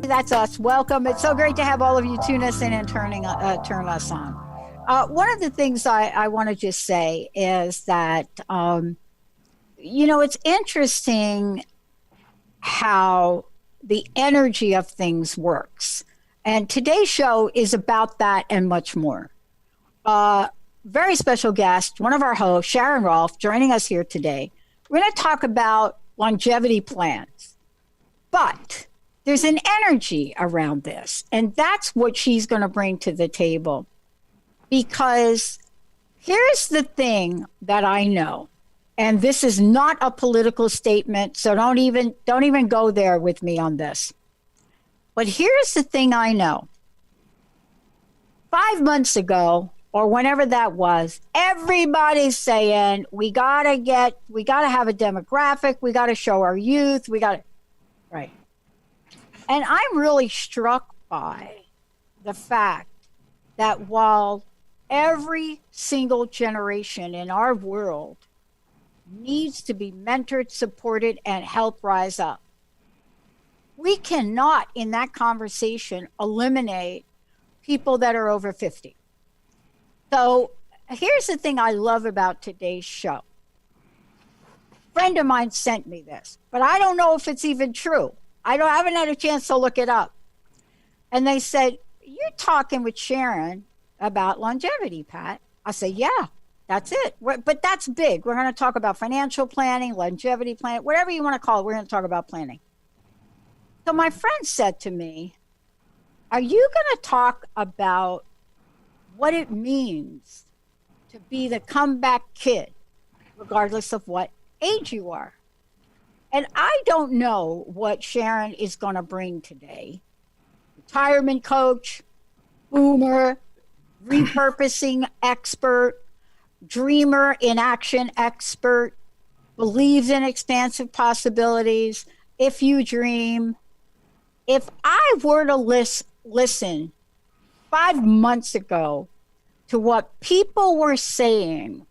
That's us. Welcome. It's so great to have all of you tune us in and turn us on. One of the things I want to just say is that, it's interesting how the energy of things works. And today's show is about that and much more. Very special guest, one of our hosts, Sharon Rolph, joining us here today. We're going to talk about longevity plans. But there's an energy around this, and that's what she's going to bring to the table. Because here's the thing that I know, and this is not a political statement, so don't even go there with me on this. But here's the thing I know. 5 months ago, or whenever that was, everybody's saying we gotta have a demographic, we gotta show our youth, right. And I'm really struck by the fact that while every single generation in our world needs to be mentored, supported, and helped rise up, we cannot, in that conversation, eliminate people that are over 50. So here's the thing I love about today's show. A friend of mine sent me this, but I don't know if it's even true. I haven't had a chance to look it up. And they said, you're talking with Sharon about longevity, Pat. I said, yeah, that's it. But that's big. We're going to talk about financial planning, longevity planning, whatever you want to call it. We're going to talk about planning. So my friend said to me, are you going to talk about what it means to be the comeback kid, regardless of what age you are? And I don't know what Sharon is going to bring today. Retirement coach, boomer, repurposing expert, dreamer in action expert, believes in expansive possibilities. If you dream, if I were to listen 5 months ago to what people were saying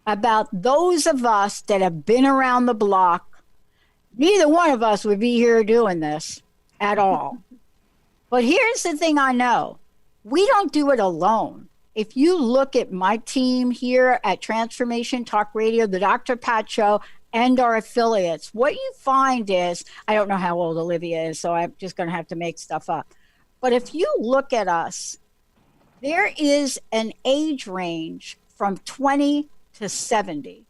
about those of us that have been around the block, neither one of us would be here doing this at all. But here's the thing I know. We don't do it alone. If you look at my team here at Transformation Talk Radio, the Dr. Pat Show, and our affiliates, what you find is, I don't know how old Olivia is, so I'm just going to have to make stuff up. But if you look at us, there is an age range from 20 to 70.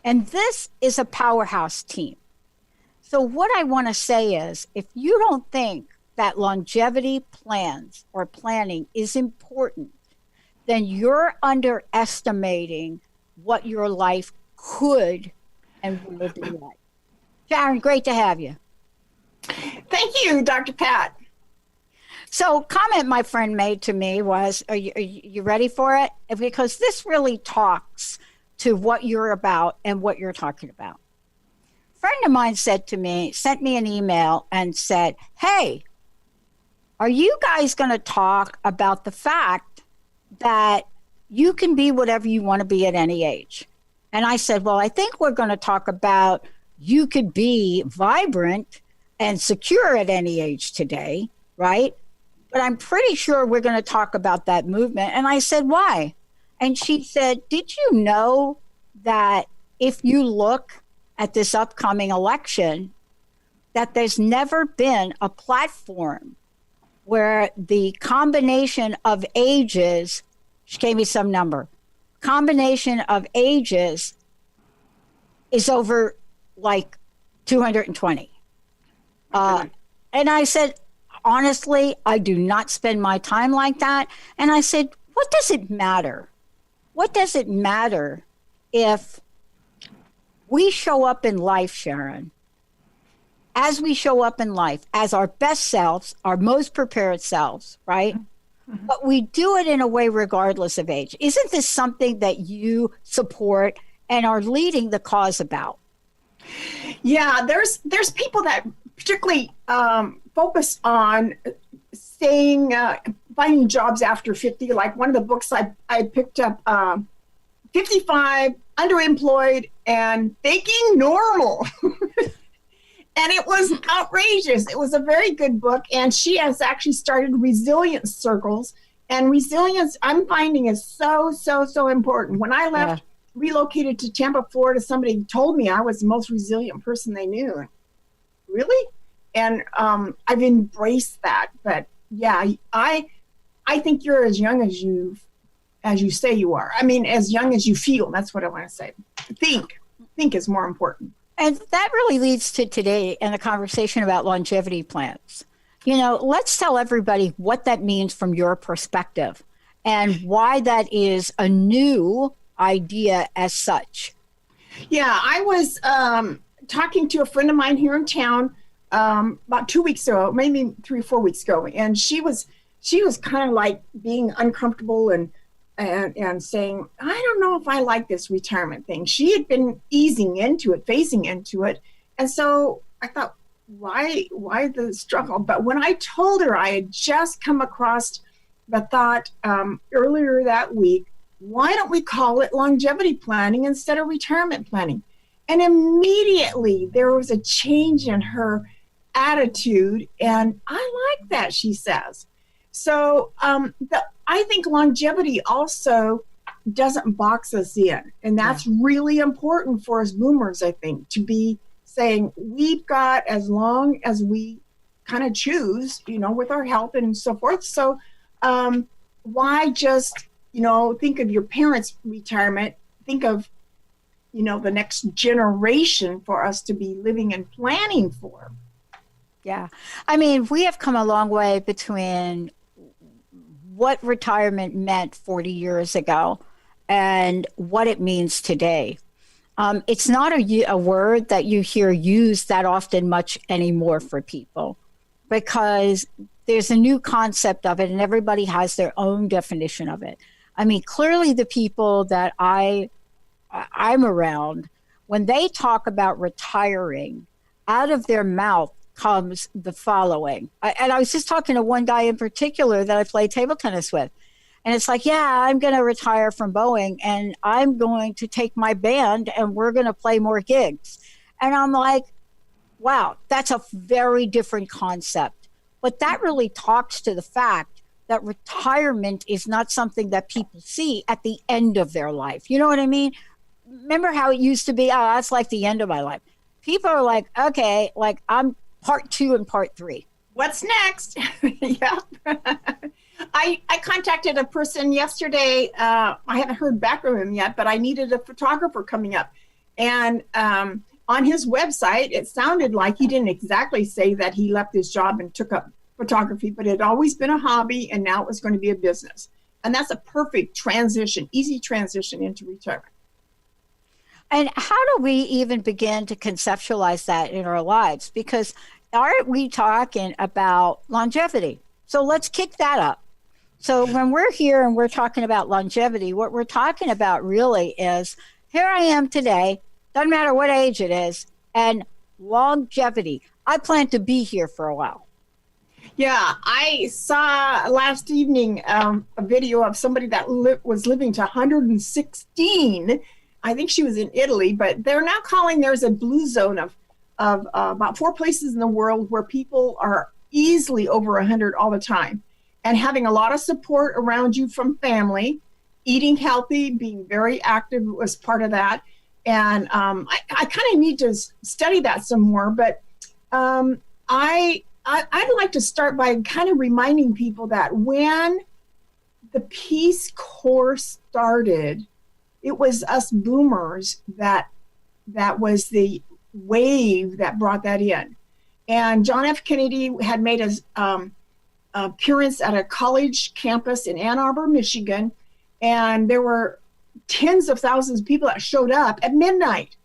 And this is a powerhouse team. So what I want to say is, if you don't think that longevity plans or planning is important, then you're underestimating what your life could and will be like. Sharon, great to have you. Thank you, Dr. Pat. So comment my friend made to me was, are you ready for it? Because this really talks to what you're about and what you're talking about. A friend of mine sent me an email and said, hey, are you guys going to talk about the fact that you can be whatever you want to be at any age? And I said, well, I think we're going to talk about you could be vibrant and secure at any age today, right? But I'm pretty sure we're going to talk about that movement. And I said, why? And she said, did you know that if you look at this upcoming election, that there's never been a platform where the combination of ages, she gave me some number, combination of ages is over like 220. And I said, honestly, I do not spend my time like that. And I said, what does it matter? What does it matter if we show up in life, Sharon, as we show up in life, as our best selves, our most prepared selves, right? Mm-hmm. But we do it in a way regardless of age. Isn't this something that you support and are leading the cause about? Yeah, there's people that particularly focus on finding jobs after 50. Like one of the books I picked up, 55, underemployed, and faking normal. And it was outrageous. It was a very good book. And she has actually started resilience circles. And resilience, I'm finding, is so, so, so important. When I left, relocated to Tampa, Florida, somebody told me I was the most resilient person they knew. Really? And I've embraced that. But yeah, I think you're as young as you say you are. I mean, as young as you feel. That's what I want to say. Think is more important. And that really leads to today and the conversation about longevity plans. Let's tell everybody what that means from your perspective and why that is a new idea as such. Yeah, I was talking to a friend of mine here in town about 2 weeks ago, maybe 3 or 4 weeks ago, and she was kind of like being uncomfortable and saying, I don't know if I like this retirement thing. She had been phasing into it. And so I thought, why the struggle? But when I told her I had just come across the thought earlier that week, why don't we call it longevity planning instead of retirement planning? And immediately there was a change in her attitude. And I like that, she says. So I think longevity also doesn't box us in. And that's really important for us boomers, I think, to be saying we've got as long as we kind of choose, with our health and so forth. So why just, think of your parents' retirement, think of, the next generation for us to be living and planning for. Yeah. I mean, we have come a long way between what retirement meant 40 years ago and what it means today. It's not a word that you hear used that often much anymore for people because there's a new concept of it and everybody has their own definition of it. I mean, clearly the people that I'm around, when they talk about retiring, out of their mouth comes the following. And I was just talking to one guy in particular that I play table tennis with. And it's like, yeah, I'm going to retire from Boeing and I'm going to take my band and we're going to play more gigs. And I'm like, wow, that's a very different concept. But that really talks to the fact that retirement is not something that people see at the end of their life. You know what I mean? Remember how it used to be? Oh, that's like the end of my life. People are like, okay, like I'm part 2 and part 3. What's next? Yeah. I contacted a person yesterday. I haven't heard back from him yet, but I needed a photographer coming up. And on his website, it sounded like he didn't exactly say that he left his job and took up photography, but it had always been a hobby and now it was going to be a business. And that's a perfect transition, easy transition into retirement. And how do we even begin to conceptualize that in our lives? Because aren't we talking about longevity? So let's kick that up. So when we're here and we're talking about longevity, what we're talking about really is here I am today, doesn't matter what age it is, and longevity. I plan to be here for a while. Yeah, I saw last evening a video of somebody that was living to 116. I think she was in Italy, but they're now calling there's a blue zone of about 4 places in the world where people are easily over 100 all the time. And having a lot of support around you from family, eating healthy, being very active was part of that. And I kind of need to study that some more. But I'd like to start by kind of reminding people that when the Peace Corps started, it was us boomers that was the wave that brought that in. And John F. Kennedy had made his appearance at a college campus in Ann Arbor, Michigan, and there were tens of thousands of people that showed up at midnight.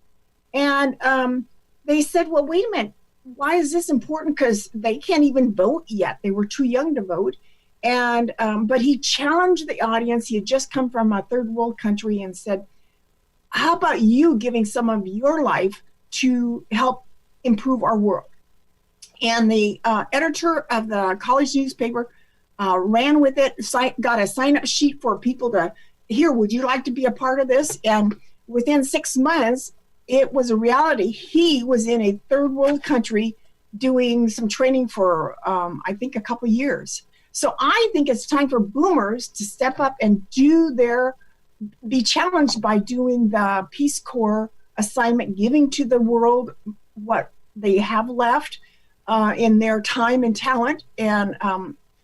And they said, well, wait a minute, why is this important? Because they can't even vote yet. They were too young to vote. And but he challenged the audience. He had just come from a third world country and said, how about you giving some of your life to help improve our world? And the editor of the college newspaper ran with it, got a sign-up sheet for people to, here, would you like to be a part of this? And within 6 months, it was a reality. He was in a third world country doing some training for, I think, a couple years. So I think it's time for boomers to step up and be challenged by doing the Peace Corps assignment, giving to the world what they have left in their time and talent, and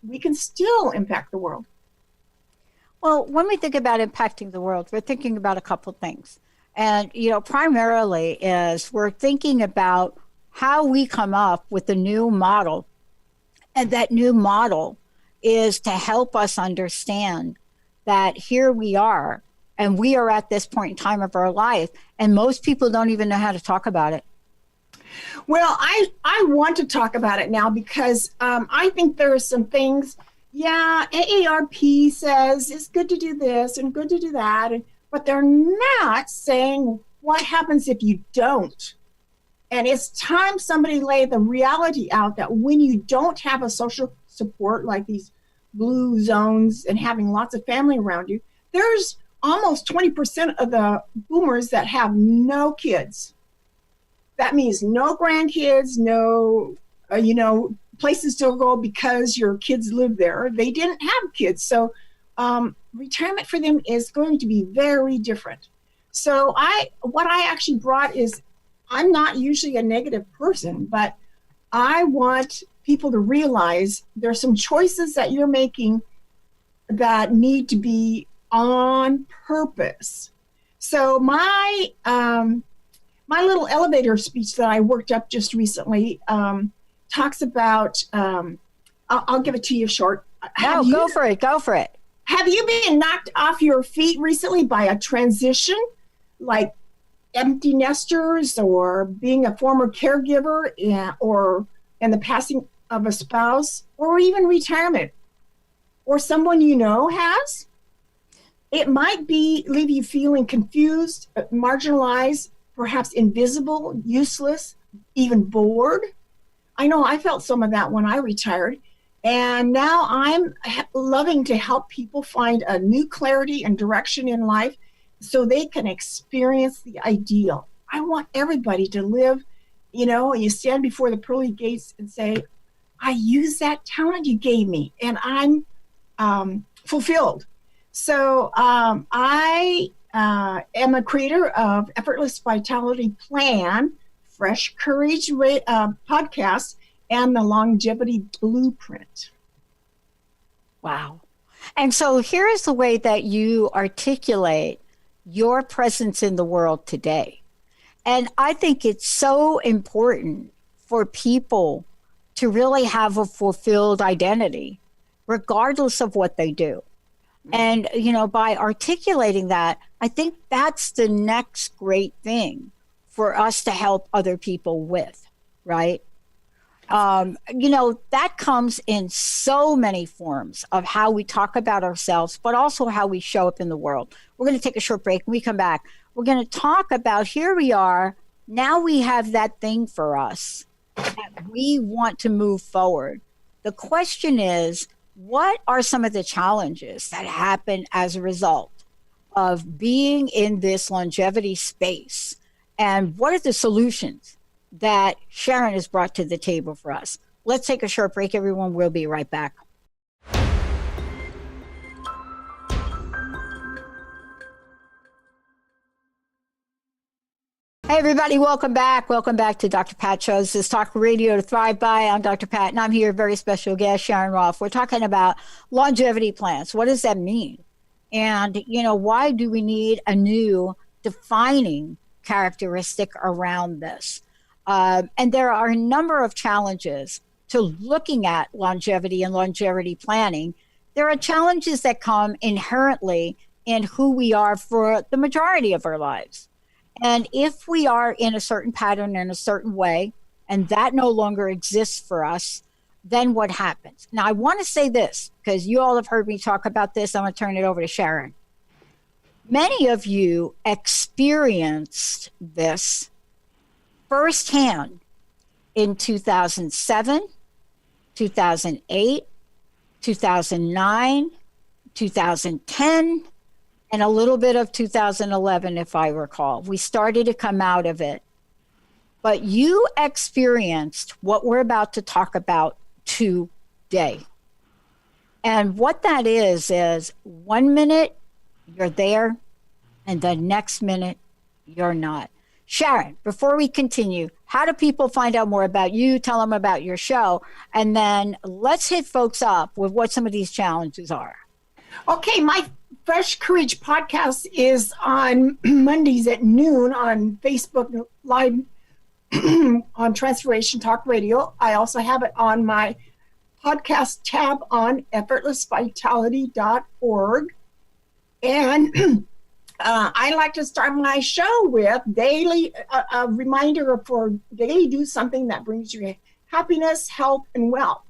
we can still impact the world. Well, when we think about impacting the world, we're thinking about a couple things. And, primarily is we're thinking about how we come up with a new model. And that new model is to help us understand that here we are, and we are at this point in time of our life, and most people don't even know how to talk about it. Well, I want to talk about it now because I think there are some things, AARP says it's good to do this and good to do that, but they're not saying what happens if you don't. And it's time somebody lay the reality out that when you don't have a social support like these blue zones and having lots of family around you, there's almost 20% of the boomers that have no kids. That means no grandkids, no, places to go because your kids live there. They didn't have kids. So retirement for them is going to be very different. So what I actually brought is, I'm not usually a negative person, but I want people to realize there's some choices that you're making that need to be on purpose. So my little elevator speech that I worked up just recently talks about, I'll give it to you short. Go for it. Have you been knocked off your feet recently by a transition, like empty nesters or being a former caregiver and the passing of a spouse, or even retirement, or someone has? It might leave you feeling confused, marginalized, perhaps invisible, useless, even bored. I know I felt some of that when I retired. And now I'm loving to help people find a new clarity and direction in life so they can experience the ideal. I want everybody to live, you stand before the pearly gates and say, I use that talent you gave me and I'm fulfilled. So I am a creator of Effortless Vitality Plan, Fresh Courage podcast, and the Longevity Blueprint. Wow. And so here is the way that you articulate your presence in the world today. And I think it's so important for people to really have a fulfilled identity, regardless of what they do. And, by articulating that, I think that's the next great thing for us to help other people with, right? That comes in so many forms of how we talk about ourselves, but also how we show up in the world. We're going to take a short break. When we come back, we're going to talk about, here we are, now we have that thing for us that we want to move forward. The question is, what are some of the challenges that happen as a result of being in this longevity space? And what are the solutions that Sharon has brought to the table for us? Let's take a short break, everyone. We'll be right back. Hey, everybody, welcome back. Welcome back to Dr. Pat Shows. This is Talk Radio to Thrive By. I'm Dr. Pat, and I'm here, very special guest, Sharon Rolph. We're talking about longevity plans. What does that mean? And, why do we need a new defining characteristic around this? And there are a number of challenges to looking at longevity and longevity planning. There are challenges that come inherently in who we are for the majority of our lives. And if we are in a certain pattern in a certain way, and that no longer exists for us, then what happens? Now, I want to say this, because you all have heard me talk about this. I'm going to turn it over to Sharon. Many of you experienced this firsthand in 2007, 2008, 2009, 2010, and a little bit of 2011, if I recall. We started to come out of it. But you experienced what we're about to talk about today. And what that is 1 minute you're there, and the next minute you're not. Sharon, before we continue, how do people find out more about you? Tell them about your show. And then let's hit folks up with what some of these challenges are. Okay, my Fresh Courage podcast is on Mondays at noon on Facebook Live on Transformation Talk Radio. I also have it on my podcast tab on effortlessvitality.org. And I like to start my show with a reminder for daily do something that brings you happiness, health, and wealth.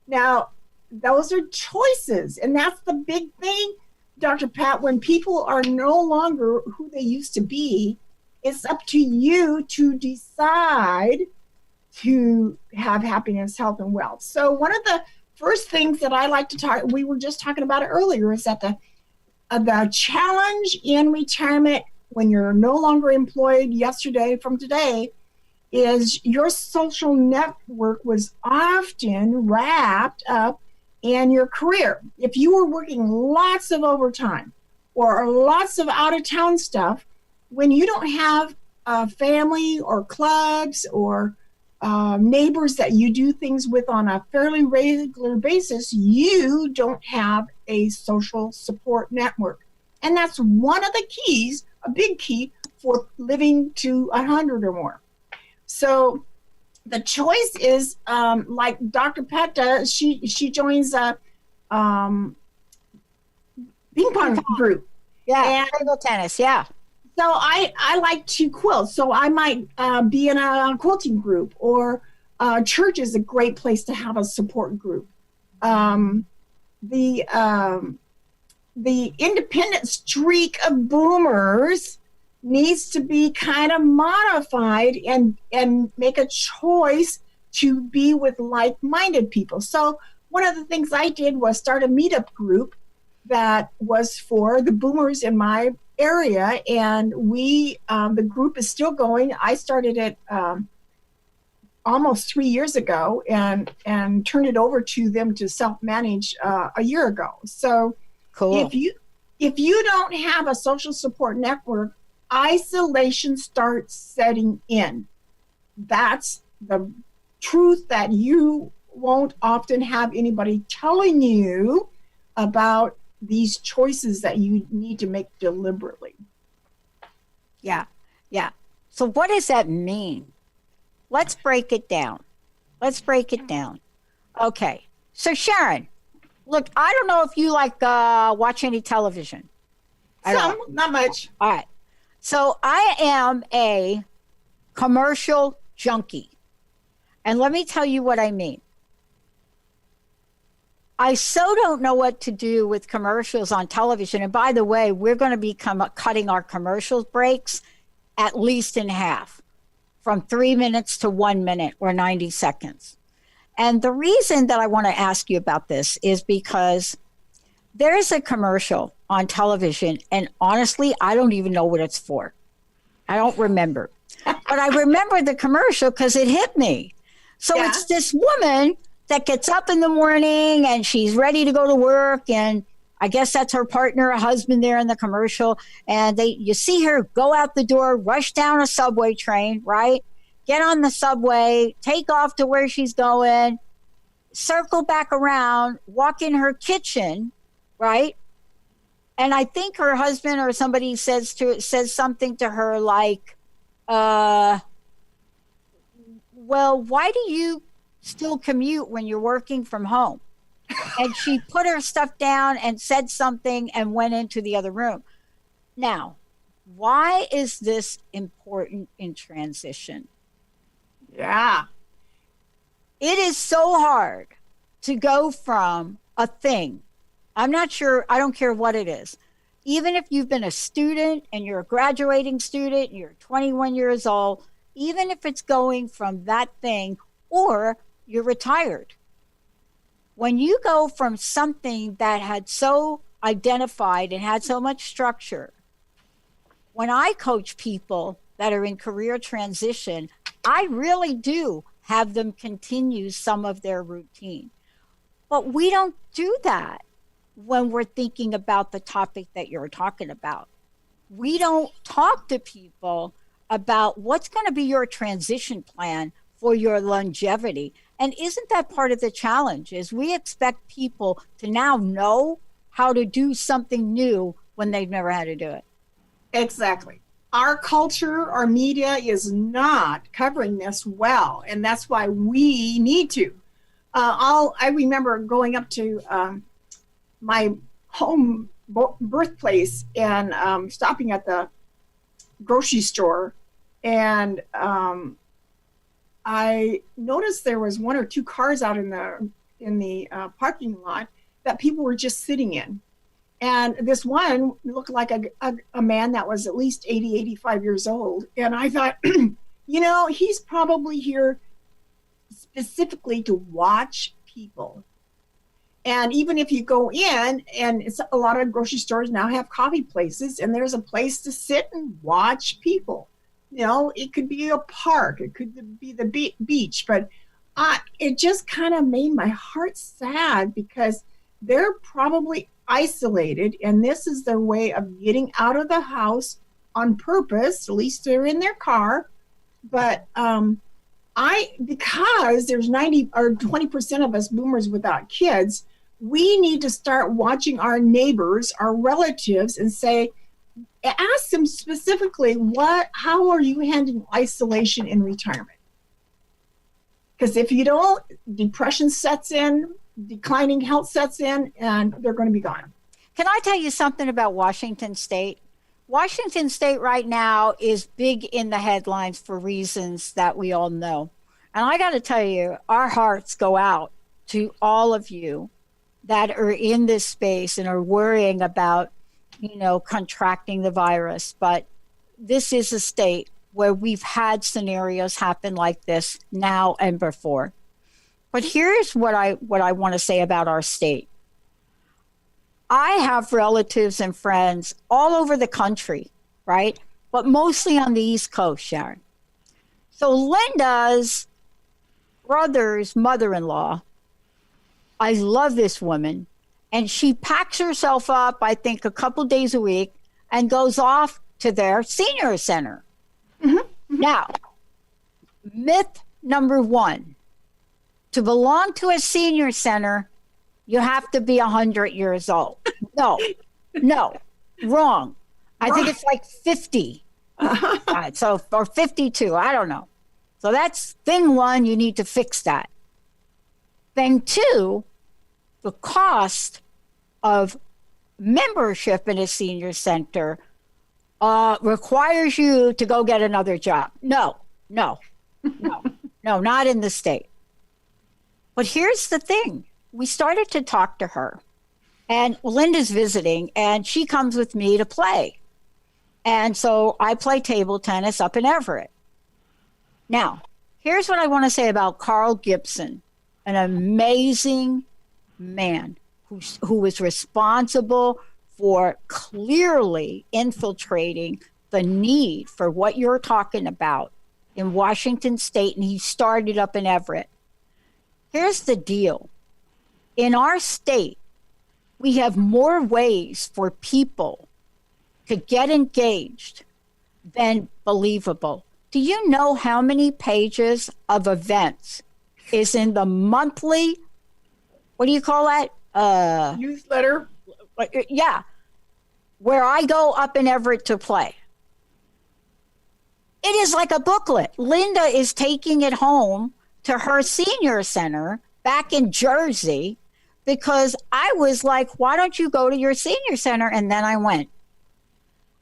Now, those are choices, and that's the big thing, Dr. Pat. When people are no longer who they used to be, it's up to you to decide to have happiness, health, and wealth. So one of the first things that I like to talk, we were just talking about it earlier, is that the challenge in retirement when you're no longer employed yesterday from today is your social network was often wrapped up in your career. If you were working lots of overtime or lots of out-of-town stuff, when you don't have a family or clubs or neighbors that you do things with on a fairly regular basis, you don't have a social support network. And that's one of the keys, a big key for living to 100 or more. So the choice is like Dr. Pat does, she joins a ping pong group. Yeah, table tennis, yeah. So I like to quilt. So I might be in a quilting group, or church is a great place to have a support group. The independent streak of boomers needs to be kind of modified and make a choice to be with like-minded people. So one of the things I did was start a meetup group that was for the boomers in my area, and we the group is still going. I started it almost 3 years ago and turned it over to them to self-manage a year ago. So cool. If you don't have a social support network, isolation starts setting in. That's the truth, that you won't often have anybody telling you about these choices that you need to make deliberately. Yeah. So what does that mean? Let's break it down. Okay. So Sharon, look, I don't know if you like watch any television. Some, not much. All right. So I am a commercial junkie. And let me tell you what I mean. I so don't know what to do with commercials on television. And by the way, we're going to be cutting our commercial breaks at least in half, from 3 minutes to 1 minute or 90 seconds. And the reason that I want to ask you about this is because there is a commercial on television, and honestly, I don't even know what it's for. I don't remember. But I remember the commercial because it hit me. So It's this woman that gets up in the morning and she's ready to go to work, and I guess that's her partner, a husband there in the commercial, and you see her go out the door, rush down a subway train, right? Get on the subway, take off to where she's going, circle back around, walk in her kitchen, right? And I think her husband or somebody says something to her like, well, why do you still commute when you're working from home? And she put her stuff down and said something and went into the other room. Now, why is this important in transition? Yeah. It is so hard to go from a thing. I'm not sure, I don't care what it is. Even if you've been a student and you're a graduating student, you're 21 years old, even if it's going from that thing, or you're retired. When you go from something that had so identified and had so much structure. When I coach people that are in career transition, I really do have them continue some of their routine. But we don't do that when we're thinking about the topic that you're talking about. We don't talk to people about what's going to be your transition plan for your longevity. And isn't that part of the challenge is we expect people to now know how to do something new when they've never had to do it. Exactly. Our culture, our media is not covering this well, and that's why we need to. I remember going up to my home birthplace and stopping at the grocery store, and I noticed there was one or two cars out in the parking lot that people were just sitting in. And this one looked like a man that was at least 80, 85 years old. And I thought, he's probably here specifically to watch people. And even if you go in, and a lot of grocery stores now have coffee places, and there's a place to sit and watch people. It could be a park, it could be the beach, but it just kind of made my heart sad because they're probably isolated, and this is their way of getting out of the house on purpose. At least they're in their car. But because there's 90 or 20% of us boomers without kids, we need to start watching our neighbors, our relatives, and ask them specifically, how are you handling isolation in retirement? Because if you don't, depression sets in, declining health sets in, and they're going to be gone. Can I tell you something about Washington State? Washington State right now is big in the headlines for reasons that we all know. And I got to tell you, our hearts go out to all of you that are in this space and are worrying about, contracting the virus. But this is a state where we've had scenarios happen like this now and before. But here's what I want to say about our state. I have relatives and friends all over the country, right? But mostly on the East Coast, Sharon. So Linda's brother's mother-in-law, I love this woman, and she packs herself up, I think, a couple days a week and goes off to their senior center. Mm-hmm. Now, myth number one. To belong to a senior center, you have to be 100 years old. No, wrong. I think it's like 50. Or 52, I don't know. So that's thing one, you need to fix that. Thing two, the cost of membership in a senior center requires you to go get another job. No, not in the state. But here's the thing. We started to talk to her, and Linda's visiting, and she comes with me to play. And so I play table tennis up in Everett. Now, here's what I want to say about Carl Gibson, an amazing man who was responsible for clearly infiltrating the need for what you're talking about in Washington State, and he started up in Everett. Here's the deal. In our state, we have more ways for people to get engaged than believable. Do you know how many pages of events is in the monthly, what do you call that? Newsletter? Yeah, where I go up in Everett to play. It is like a booklet. Linda is taking it home to her senior center back in Jersey because I was like, why don't you go to your senior center? And then I went.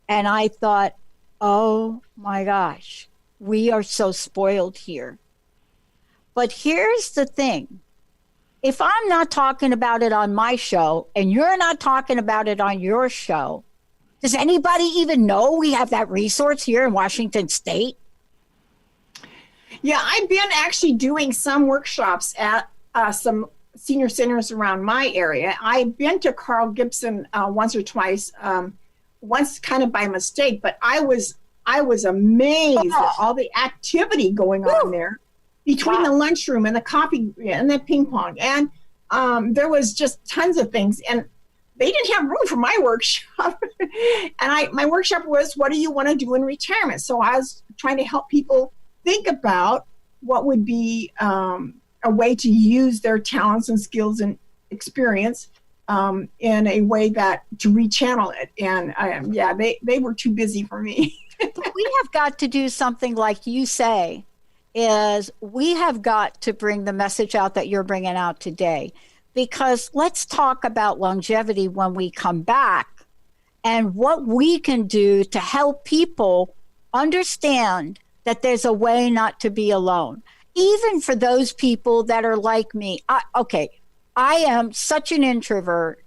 And I thought, oh my gosh, we are so spoiled here. But here's the thing. If I'm not talking about it on my show and you're not talking about it on your show, does anybody even know we have that resource here in Washington State? Yeah, I've been actually doing some workshops at some senior centers around my area. I've been to Carl Gibson once or twice, once kind of by mistake, but I was amazed at all the activity going on there between the lunchroom and the coffee and the ping pong. And there was just tons of things. And they didn't have room for my workshop. And my workshop was, what do you want to do in retirement? So I was trying to help people think about what would be a way to use their talents and skills and experience in a way that to rechannel it. And they were too busy for me. But we have got to do something like you say, is we have got to bring the message out that you're bringing out today. Because let's talk about longevity when we come back and what we can do to help people understand that there's a way not to be alone. Even for those people that are like me. I am such an introvert.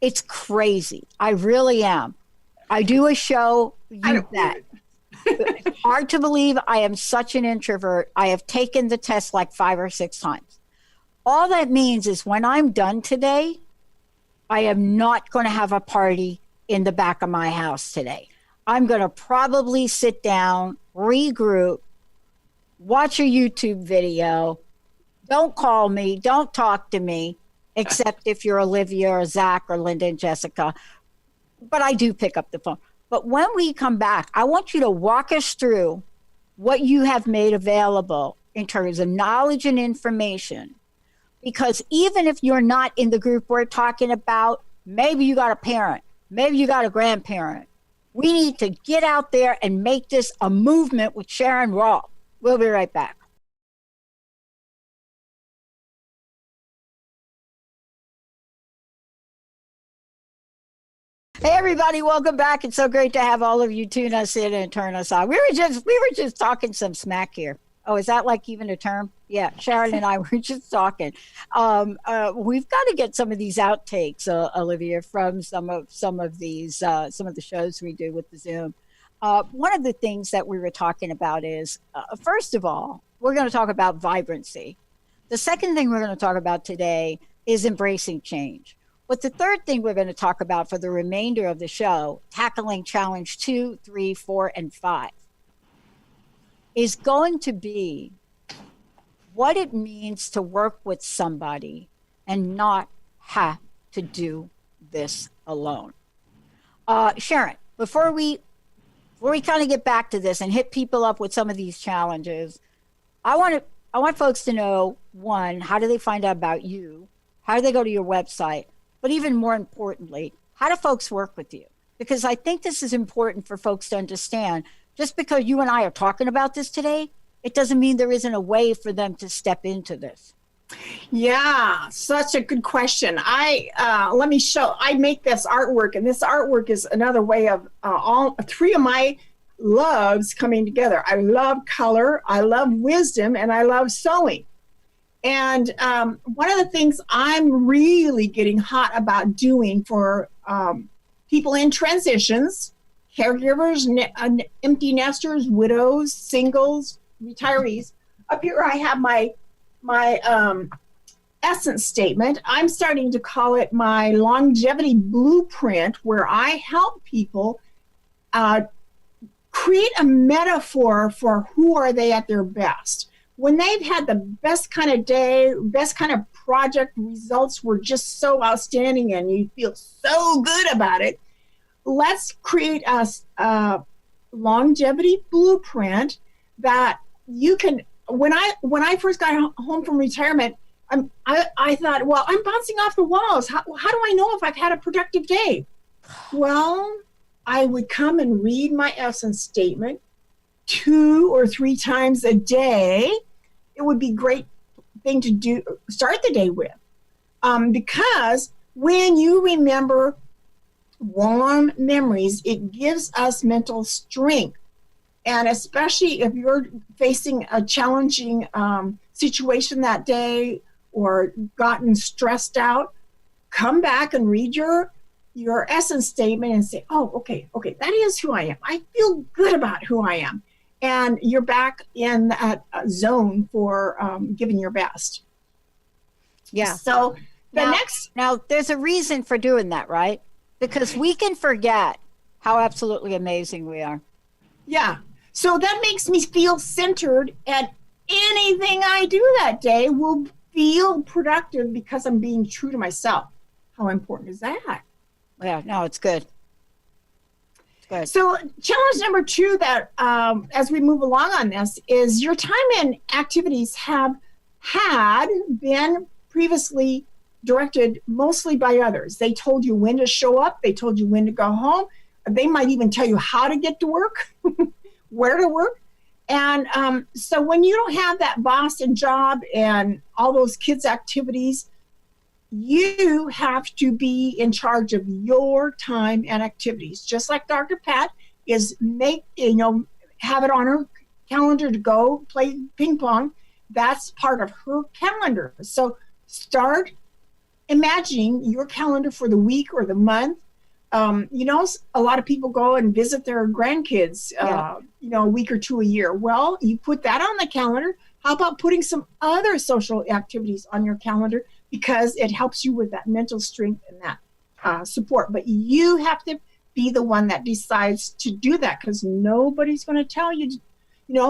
It's crazy. I really am. I do a show, you bet. It's hard to believe I am such an introvert. I have taken the test like 5 or 6 times. All that means is when I'm done today, I am not going to have a party in the back of my house today. I'm going to probably sit down, regroup, watch a YouTube video. Don't call me. Don't talk to me, except if you're Olivia or Zach or Linda and Jessica. But I do pick up the phone. But when we come back, I want you to walk us through what you have made available in terms of knowledge and information. Because even if you're not in the group we're talking about, maybe you got a parent, maybe you got a grandparent. We need to get out there and make this a movement with Sharon Rolph. We'll be right back. Hey everybody, welcome back. It's so great to have all of you tune us in and turn us on. We were just talking some smack here. Oh, is that like even a term? Yeah, Sharon and I were just talking. We've got to get some of these outtakes, Olivia, from some of the shows we do with the Zoom. One of the things that we were talking about is, first of all, we're going to talk about vibrancy. The second thing we're going to talk about today is embracing change. But the third thing we're going to talk about for the remainder of the show, tackling challenge 2, 3, 4, and 5, is going to be what it means to work with somebody and not have to do this alone. Sharon, before we kind of get back to this and hit people up with some of these challenges, I want folks to know, one, how do they find out about you? How do they go to your website? But even more importantly, how do folks work with you? Because I think this is important for folks to understand. Just because you and I are talking about this today, it doesn't mean there isn't a way for them to step into this. Yeah, such a good question. Let me show. I make this artwork, and this artwork is another way of all 3 of my loves coming together. I love color, I love wisdom, and I love sewing. And one of the things I'm really getting hot about doing for people in transitions, caregivers, empty nesters, widows, singles, retirees. Up here I have my essence statement. I'm starting to call it my longevity blueprint, where I help people create a metaphor for who are they at their best. When they've had the best kind of day, best kind of project, results were just so outstanding and you feel so good about it, let's create a longevity blueprint that you can. When I first got home from retirement, I thought, well, I'm bouncing off the walls. How do I know if I've had a productive day? Well, I would come and read my essence statement 2 or 3 times a day. It would be a great thing to do, start the day with. Because when you remember warm memories, it gives us mental strength. And especially if you're facing a challenging situation that day or gotten stressed out, come back and read your essence statement and say, oh, okay, that is who I am. I feel good about who I am. And you're back in that zone for giving your best. Yeah. So the Now, next, now there's a reason for doing that, right? Because we can forget how absolutely amazing we are. yeah. So that makes me feel centered, and anything I do that day will feel productive because I'm being true to myself. How important is that? Yeah, no, it's good. It's good. So, challenge number two that as we move along on this is your time and activities have had been previously directed mostly by others. They told you when to show up, they told you when to go home, they might even tell you how to get to work, where to work. And so, when you don't have that boss and job and all those kids' activities, you have to be in charge of your time and activities. Just like Dr. Pat is have it on her calendar to go play ping pong. That's part of her calendar. So start imagining your calendar for the week or the month. A lot of people go and visit their grandkids, a week or two a year. Well, you put that on the calendar. How about putting some other social activities on your calendar, because it helps you with that mental strength and that support. But you have to be the one that decides to do that, because nobody's going to tell you.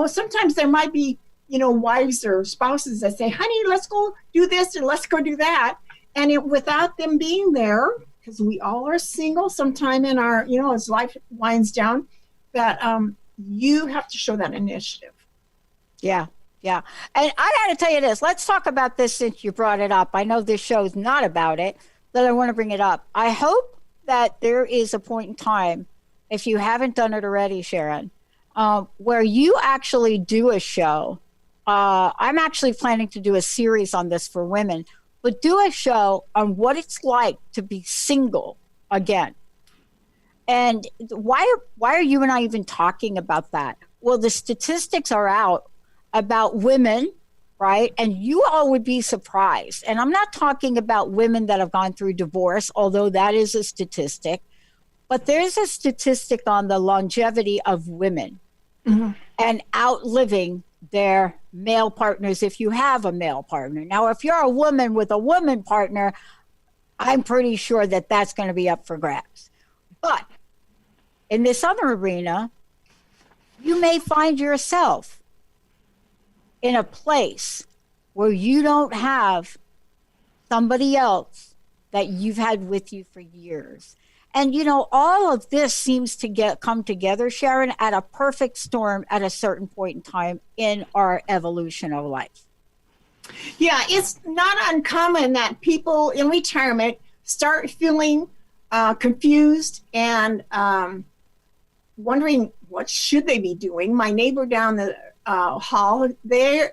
Sometimes there might be, wives or spouses that say, honey, let's go do this and let's go do that. And without them being there, because we all are single sometime in our, as life winds down, that you have to show that initiative. Yeah. Yeah. And I got to tell you this. Let's talk about this since you brought it up. I know this show's not about it, but I want to bring it up. I hope that there is a point in time, if you haven't done it already, Sharon, where you actually do a show. I'm actually planning to do a series on this for women, but do a show on what it's like to be single again. And why are you and I even talking about that? Well, the statistics are out about women, right? And you all would be surprised. And I'm not talking about women that have gone through divorce, although that is a statistic, but there's a statistic on the longevity of women and outliving their male partners if you have a male partner. Now, if you're a woman with a woman partner, I'm pretty sure that that's going to be up for grabs. But in this other arena, you may find yourself in a place where you don't have somebody else that you've had with you for years. And, all of this seems to come together, Sharon, at a perfect storm at a certain point in time in our evolution of life. Yeah, it's not uncommon that people in retirement start feeling confused and wondering what should they be doing. My neighbor down the hall there,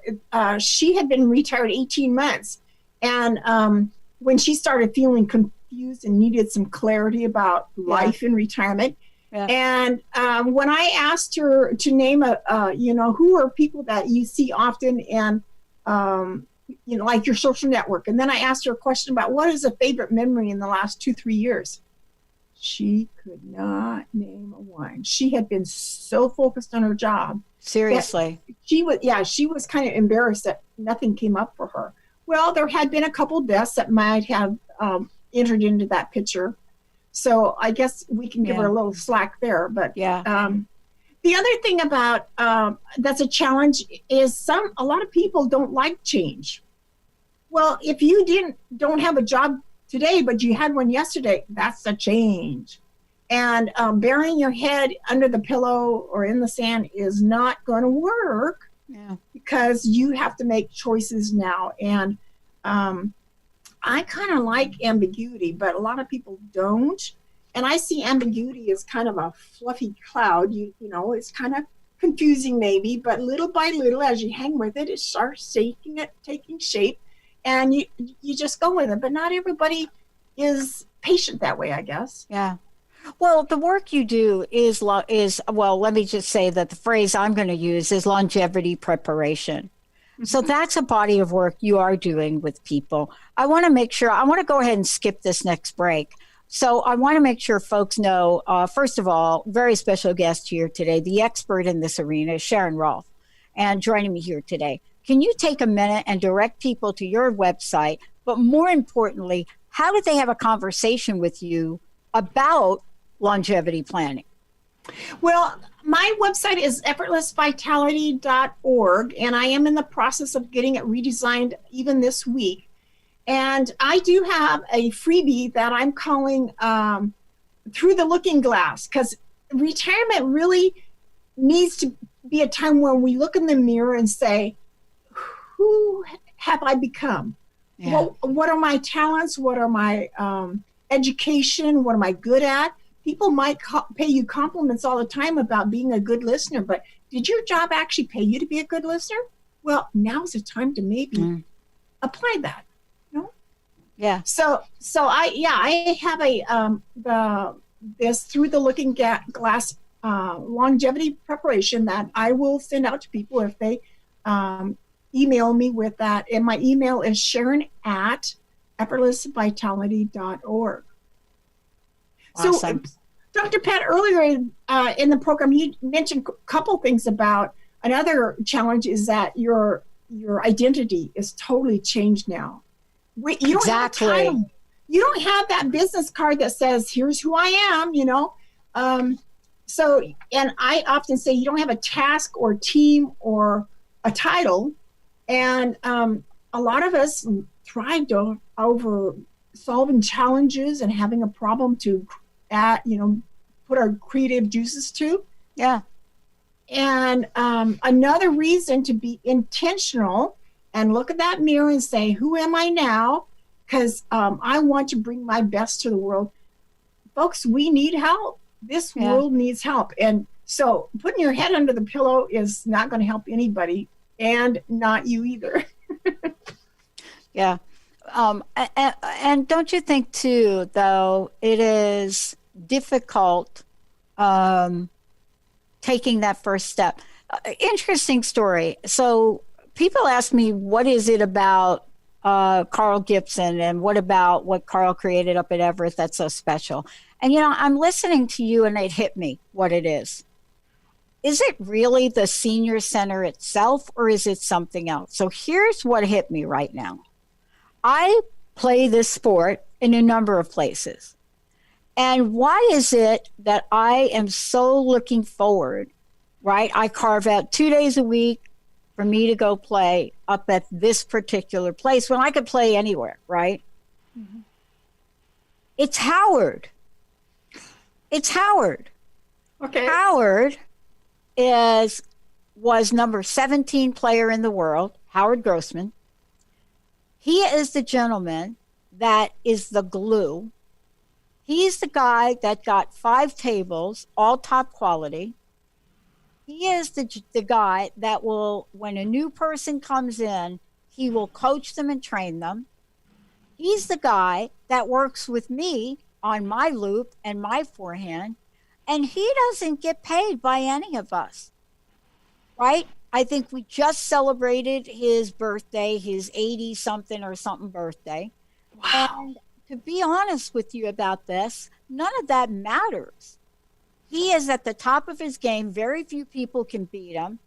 she had been retired 18 months, and when she started feeling confused and needed some clarity about life in retirement, and when I asked her to name who are people that you see often and like your social network, and then I asked her a question about what is a favorite memory in the last 2-3 years. She could not name one. She had been so focused on her job. Seriously. She was kind of embarrassed that nothing came up for her. Well, there had been a couple deaths that might have entered into that picture. So I guess we can give her a little slack there. But the other thing about that's a challenge is a lot of people don't like change. Well, if you don't have a job today, but you had one yesterday, that's a change. And burying your head under the pillow or in the sand is not going to work because you have to make choices now. And I kind of like ambiguity, but a lot of people don't. And I see ambiguity as kind of a fluffy cloud. It's kind of confusing maybe, but little by little, as you hang with it, it starts taking shape. And you just go with it. But not everybody is patient that way, I guess. Yeah. Well, the work you do is let me just say that the phrase I'm going to use is longevity preparation. So that's a body of work you are doing with people. I want to go ahead and skip this next break. So I want to make sure folks know, first of all, very special guest here today, the expert in this arena is Sharon Rolph, and joining me here today. Can you take a minute and direct people to your website, But more importantly, how did they have a conversation with you about longevity planning? Well, my website is effortlessvitality.org, and I am in the process of getting it redesigned even this week. And I do have a freebie that I'm calling Through the Looking Glass, because retirement really needs to be a time when we look in the mirror and say, who have I become? Yeah. What are my talents? What are my education? What am I good at? People might pay you compliments all the time about being a good listener, but did your job actually pay you to be a good listener? Well, now's the time to maybe apply that. No? Yeah. So I have this Through the Looking Glass longevity preparation that I will send out to people if they email me with that. And my email is sharon@effortlessvitality.org. Awesome. So, Dr. Pat, earlier in the program, you mentioned a couple things about another challenge is that your identity is totally changed now. You don't have a title. You don't have that business card that says, here's who I am, So, and I often say you don't have a task or team or a title. And a lot of us thrived over solving challenges and having a problem to put our creative juices to. Yeah. And another reason to be intentional and look at that mirror and say, who am I now? Because I want to bring my best to the world. Folks, we need help. This world needs help. And so putting your head under the pillow is not going to help anybody, and not you either. Yeah. And don't you think too, though, it is difficult taking that first step? Interesting story. So people ask me, what is it about Carl Gibson and what about what Carl created up at Everest that's so special? And, I'm listening to you and it hit me what it is. Is it really the senior center itself or is it something else? So here's what hit me right now. I play this sport in a number of places. And why is it that I am so looking forward, right? I carve out 2 days a week for me to go play up at this particular place when I could play anywhere, right? Mm-hmm. It's Howard. It's Howard. Okay. Howard was number 17 player in the world, Howard Grossman. He is the gentleman that is the glue. He's the guy that got 5 tables, all top quality. He is the guy that will, when a new person comes in, he will coach them and train them. He's the guy that works with me on my loop and my forehand, and he doesn't get paid by any of us, right? I think we just celebrated his birthday, his 80-something or something birthday. Wow. And to be honest with you about this, none of that matters. He is at the top of his game. Very few people can beat him,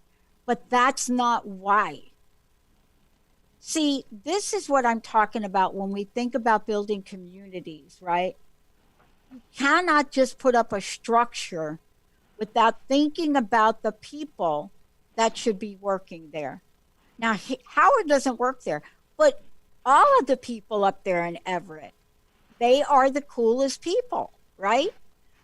but that's not why. See, this is what I'm talking about when we think about building communities, right? You cannot just put up a structure without thinking about the people that should be working there. Now, Howard doesn't work there, but all of the people up there in Everett, they are the coolest people, right?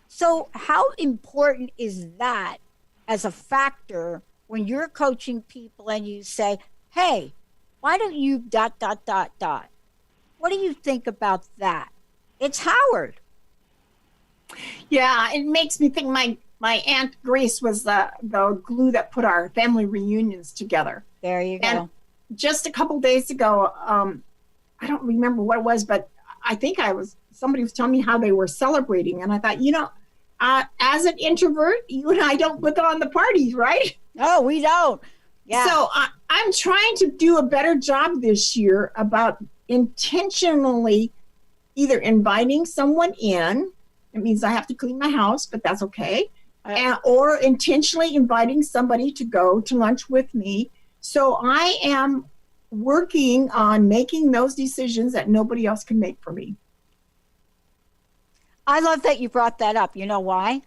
So how important is that as a factor when you're coaching people and you say, hey, why don't you ... What do you think about that? It's Howard. Yeah, it makes me think my Aunt Grace was the glue that put our family reunions together. There you go. And just a couple days ago, I don't remember what it was, but I think somebody was telling me how they were celebrating. And I thought, as an introvert, you and I don't put on the parties, right? No, we don't. Yeah. So I'm trying to do a better job this year about intentionally either inviting someone in. It means I have to clean my house, but that's okay. Or intentionally inviting somebody to go to lunch with me. So I am working on making those decisions that nobody else can make for me. I love that you brought that up. You know why?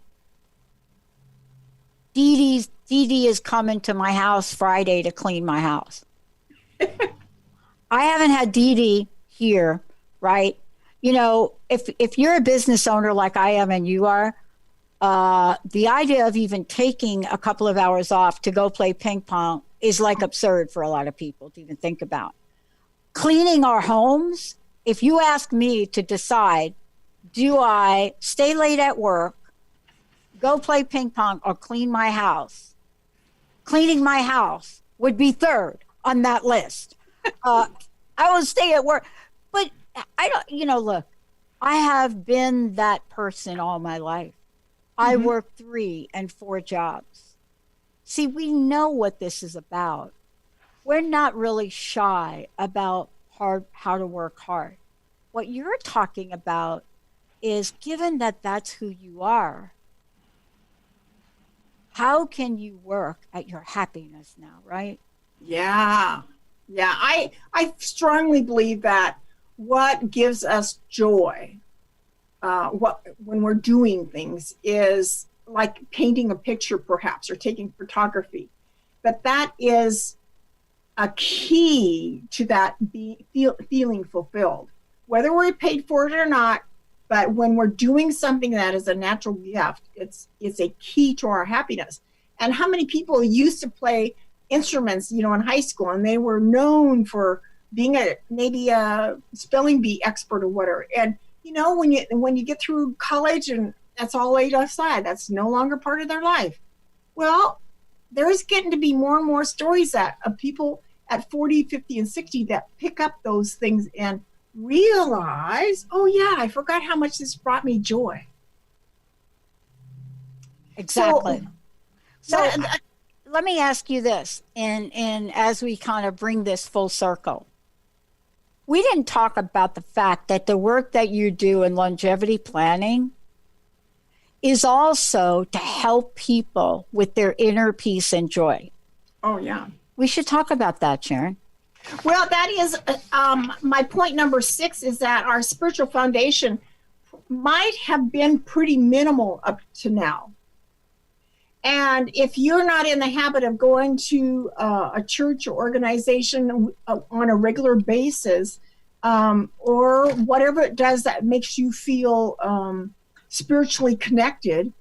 Dee Dee is coming to my house Friday to clean my house. I haven't had Dee Dee here, right? You know, if you're a business owner like I am and you are, the idea of even taking a couple of hours off to go play ping pong is like absurd for a lot of people to even think about. Cleaning our homes, if you ask me to decide, do I stay late at work, go play ping pong, or clean my house? Cleaning my house would be third on that list. I will stay at work. But I don't, look, I have been that person all my life. I work 3 and 4 jobs. See, we know what this is about. We're not really shy about how to work hard. What you're talking about is, given that that's who you are, how can you work at your happiness now, right? Yeah. Yeah. I strongly believe that what gives us joy, when we're doing things, is like painting a picture perhaps, or taking photography. But that is a key to that feeling fulfilled, whether we're paid for it or not. But when we're doing something that is a natural gift, it's a key to our happiness. And how many people used to play instruments, in high school, and they were known for being maybe a spelling bee expert or whatever. And when you get through college and that's all laid aside, that's no longer part of their life. Well, there's getting to be more and more stories of people at 40, 50, and 60 that pick up those things and realize, oh yeah, I forgot how much this brought me joy. Exactly. So let me ask you this, and as we kind of bring this full circle, we didn't talk about the fact that the work that you do in longevity planning is also to help people with their inner peace and joy. Oh, yeah. We should talk about that, Sharon. Well, that is my point number 6, is that our spiritual foundation might have been pretty minimal up to now. And if you're not in the habit of going to a church or organization on a regular basis, or whatever it does that makes you feel spiritually connected,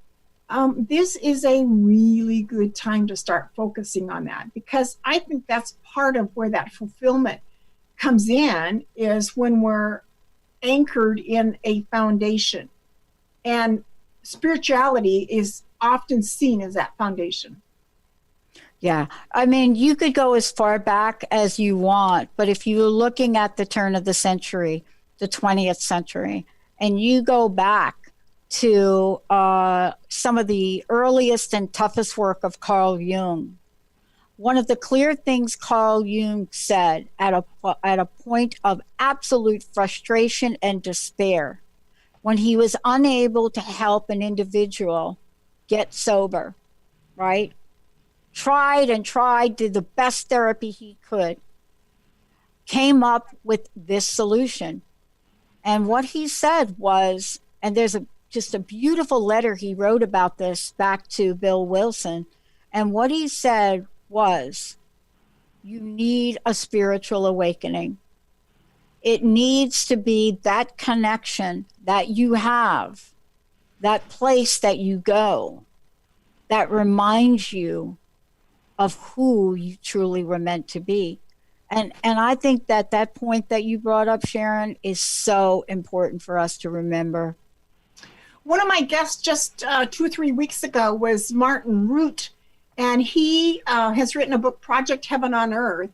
this is a really good time to start focusing on that, because I think that's part of where that fulfillment comes in, is when we're anchored in a foundation. And spirituality is often seen as that foundation. Yeah. I mean, you could go as far back as you want, but if you're looking at the turn of the century, the 20th century, and you go back to some of the earliest and toughest work of Carl Jung, one of the clear things Carl Jung said at a point of absolute frustration and despair, when he was unable to help an individual get sober, right? Tried and tried, did the best therapy he could, came up with this solution. And what he said was, and there's just a beautiful letter he wrote about this back to Bill Wilson. And what he said was, you need a spiritual awakening. It needs to be that connection that you have, that place that you go, that reminds you of who you truly were meant to be. And I think that point that you brought up, Sharon, is so important for us to remember. One of my guests just 2 or 3 weeks ago was Martin Root, and he has written a book, Project Heaven on Earth.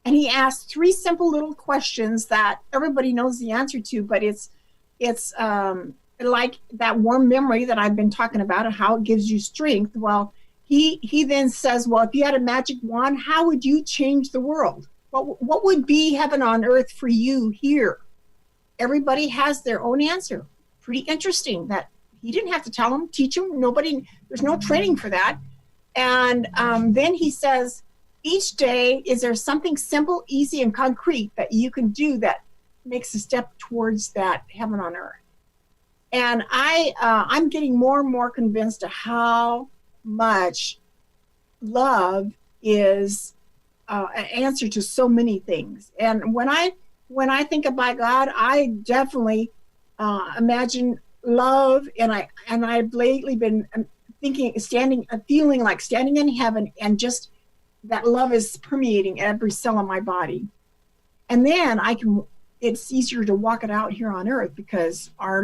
And he asked 3 simple little questions that everybody knows the answer to, but it's like that warm memory that I've been talking about, and how it gives you strength. Well, he then says, well, if you had a magic wand, how would you change the world? What would be heaven on earth for you here? Everybody has their own answer. Pretty interesting that he didn't have to tell them, teach them. There's no training for that. And then he says, each day, is there something simple, easy, and concrete that you can do that makes a step towards that heaven on earth? And I'm getting more and more convinced of how much love is an answer to so many things. And when I think about God, I definitely imagine love, and I've lately been feeling like standing in heaven, and just that love is permeating every cell of my body. And then it's easier to walk it out here on earth, because our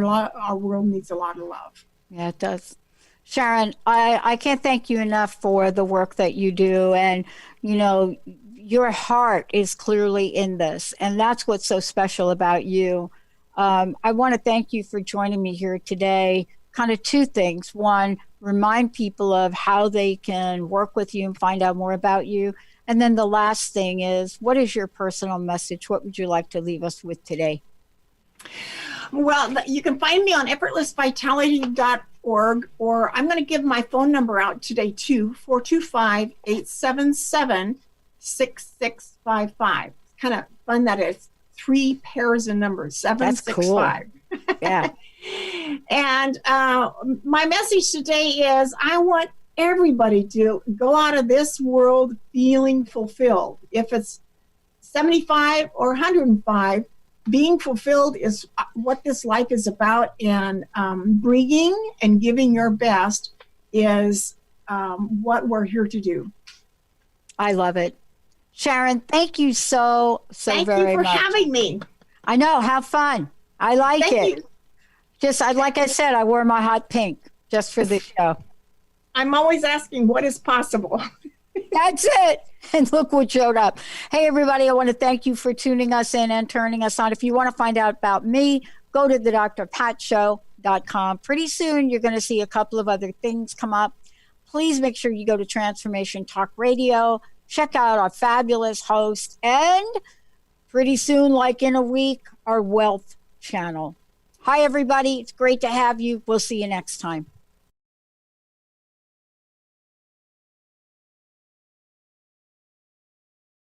world needs a lot of love. Yeah, it does. Sharon, I can't thank you enough for the work that you do. And, your heart is clearly in this. And that's what's so special about you. I want to thank you for joining me here today. Kind of two things. One, remind people of how they can work with you and find out more about you. And then the last thing is, what is your personal message? What would you like to leave us with today? Well, you can find me on effortlessvitality.org, or I'm going to give my phone number out today too, 425-877-6655. It's kind of fun that it's 3 pairs of numbers, 765. That's cool. Yeah. And my message today is, I want everybody to go out of this world feeling fulfilled. If it's 75 or 105, being fulfilled is what this life is about, and bringing and giving your best is what we're here to do. I love it. Sharon, thank you so very much. Thank you for having me. I know. Have fun. I like Thank it. you. Just like I said, I wore my hot pink just for the show. I'm always asking what is possible. That's it. And look what showed up. Hey, everybody, I want to thank you for tuning us in and turning us on. If you want to find out about me, go to the drpatshow.com. Pretty soon, you're going to see a couple of other things come up. Please make sure you go to Transformation Talk Radio. Check out our fabulous host. And pretty soon, like in a week, our Wealth channel. Hi, everybody. It's great to have you. We'll see you next time.